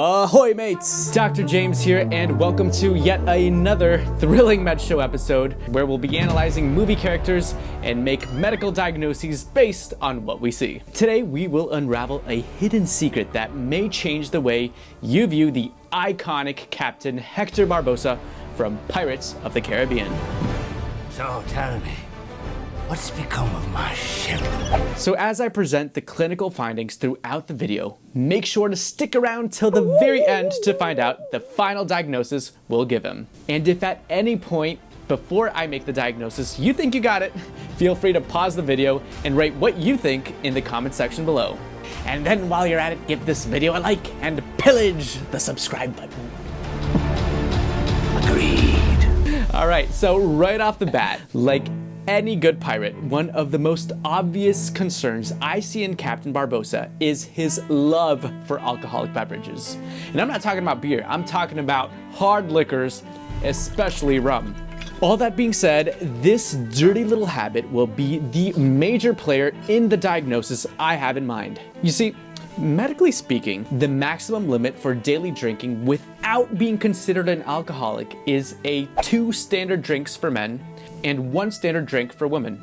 Ahoy mates! Dr. James here, and welcome to yet another thrilling med show episode where we'll be analyzing movie characters and make medical diagnoses based on what we see. Today we will unravel a hidden secret that may change the way you view the iconic Captain Hector Barbossa from Pirates of the Caribbean. So tell me, what's become of my ship? So as I present the clinical findings throughout the video, make sure to stick around till the very end to find out the final diagnosis we'll give him. And if at any point before I make the diagnosis you think you got it, feel free to pause the video and write what you think in the comment section below. And then while you're at it, give this video a like and pillage the subscribe button. Agreed. Alright, so right off the bat, like any good pirate, one of the most obvious concerns I see in Captain Barbossa is his love for alcoholic beverages. And I'm not talking about beer, I'm talking about hard liquors, especially rum. All that being said, this dirty little habit will be the major player in the diagnosis I have in mind. You see, medically speaking, the maximum limit for daily drinking without being considered an alcoholic is 2 standard drinks for men and 1 standard drink for women.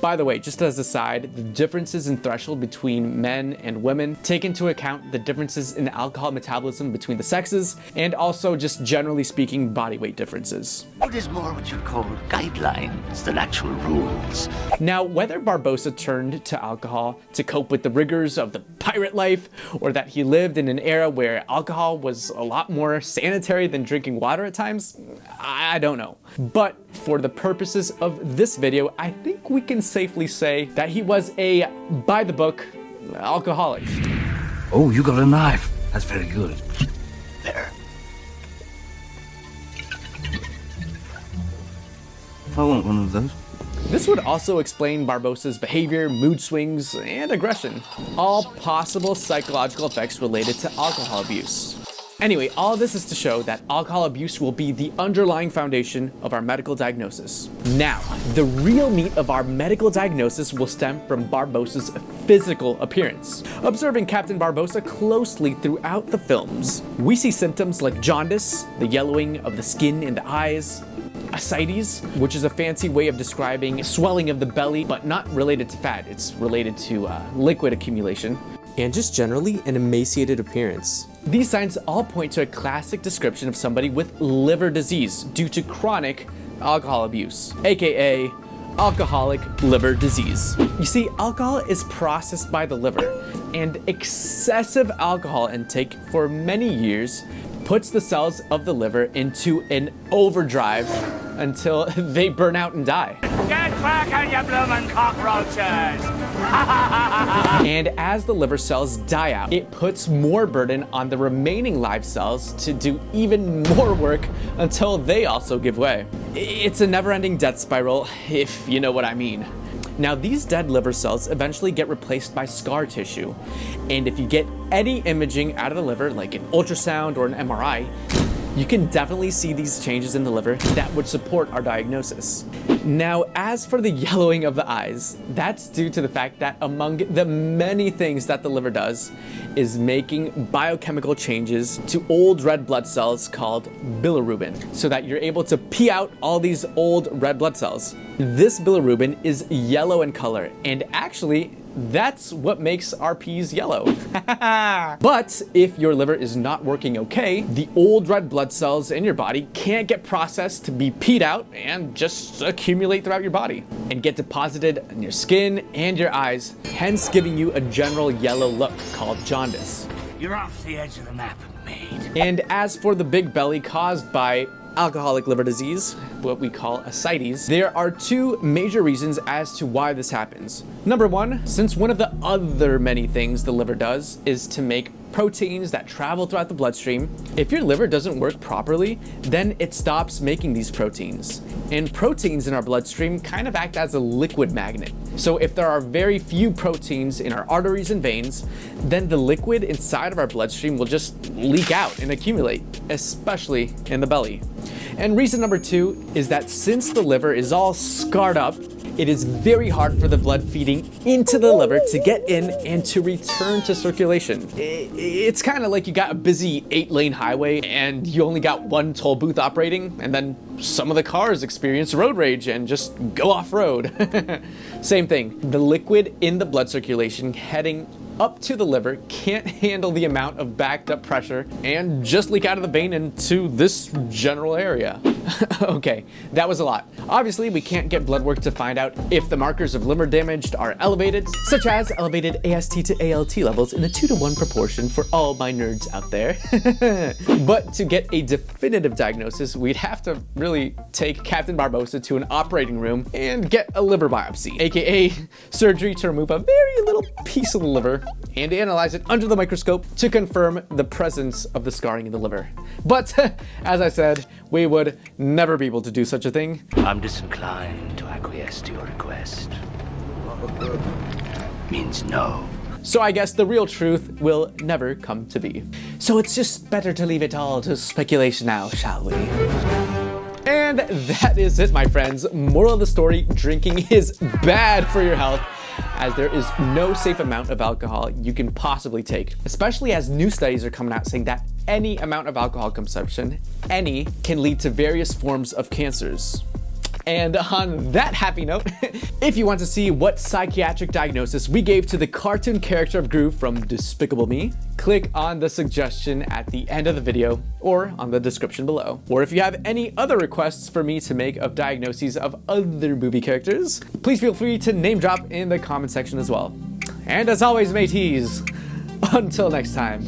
By the way, just as an aside, the differences in threshold between men and women take into account the differences in alcohol metabolism between the sexes, and also just generally speaking, body weight differences. It is more what you call guidelines than actual rules. Now, whether Barbossa turned to alcohol to cope with the rigors of the pirate life, or that he lived in an era where alcohol was a lot more sanitary than drinking water at times, I don't know. But for the purposes of this video, I think we can safely say that he was a by-the-book alcoholic. Oh, you got a knife. That's very good. There. I want one of those. This would also explain Barbossa's behavior, mood swings, and aggression. All possible psychological effects related to alcohol abuse. Anyway, all this is to show that alcohol abuse will be the underlying foundation of our medical diagnosis. Now, the real meat of our medical diagnosis will stem from Barbossa's physical appearance. Observing Captain Barbossa closely throughout the films, we see symptoms like jaundice, the yellowing of the skin in the eyes, Ascites, which is a fancy way of describing swelling of the belly, but not related to fat, it's related to liquid accumulation, and just generally an emaciated appearance. These signs all point to a classic description of somebody with liver disease due to chronic alcohol abuse, aka alcoholic liver disease. You see, alcohol is processed by the liver, and excessive alcohol intake for many years puts the cells of the liver into an overdrive until they burn out and die. Get back on your bloomin' cockroaches! And as the liver cells die out, it puts more burden on the remaining live cells to do even more work until they also give way. It's a never-ending death spiral, if you know what I mean. Now, these dead liver cells eventually get replaced by scar tissue, and if you get any imaging out of the liver, like an ultrasound or an MRI, you can definitely see these changes in the liver that would support our diagnosis. Now, as for the yellowing of the eyes, that's due to the fact that among the many things that the liver does is making biochemical changes to old red blood cells called bilirubin, so that you're able to pee out all these old red blood cells. This bilirubin is yellow in color, and actually, that's what makes our peas yellow. But if your liver is not working okay, the old red blood cells in your body can't get processed to be peed out and just accumulate throughout your body and get deposited in your skin and your eyes, hence giving you a general yellow look called jaundice. You're off the edge of the map, mate. And as for the big belly caused by alcoholic liver disease, what we call ascites, there are 2 major reasons as to why this happens. Number 1, since one of the other many things the liver does is to make proteins that travel throughout the bloodstream, if your liver doesn't work properly, then it stops making these proteins. And proteins in our bloodstream kind of act as a liquid magnet. So if there are very few proteins in our arteries and veins, then the liquid inside of our bloodstream will just leak out and accumulate, especially in the belly. And reason number 2 is that since the liver is all scarred up it is very hard for the blood feeding into the liver to get in and to return to circulation. It's kind of like you got a busy 8-lane highway and you only got one toll booth operating, and then some of the cars experience road rage and just go off-road. Same thing, the liquid in the blood circulation heading up to the liver can't handle the amount of backed up pressure and just leak out of the vein into this general area. Okay, that was a lot. Obviously, we can't get blood work to find out if the markers of liver damage are elevated, such as elevated AST to ALT levels in a 2-to-1 proportion for all my nerds out there. But to get a definitive diagnosis, we'd have to really take Captain Barbossa to an operating room and get a liver biopsy, aka surgery to remove a very little piece of the liver and analyze it under the microscope to confirm the presence of the scarring in the liver. But as I said, we would never be able to do such a thing. I'm disinclined to acquiesce to your request. Means no. So I guess the real truth will never come to be. So it's just better to leave it all to speculation now, shall we? And that is it, my friends. Moral of the story, drinking is bad for your health, as there is no safe amount of alcohol you can possibly take, especially as new studies are coming out saying that any amount of alcohol consumption, any, can lead to various forms of cancers. And on that happy note, if you want to see what psychiatric diagnosis we gave to the cartoon character of Gru from Despicable Me, click on the suggestion at the end of the video or on the description below. Or if you have any other requests for me to make of diagnoses of other movie characters, please feel free to name drop in the comment section as well. And as always, mateys, until next time.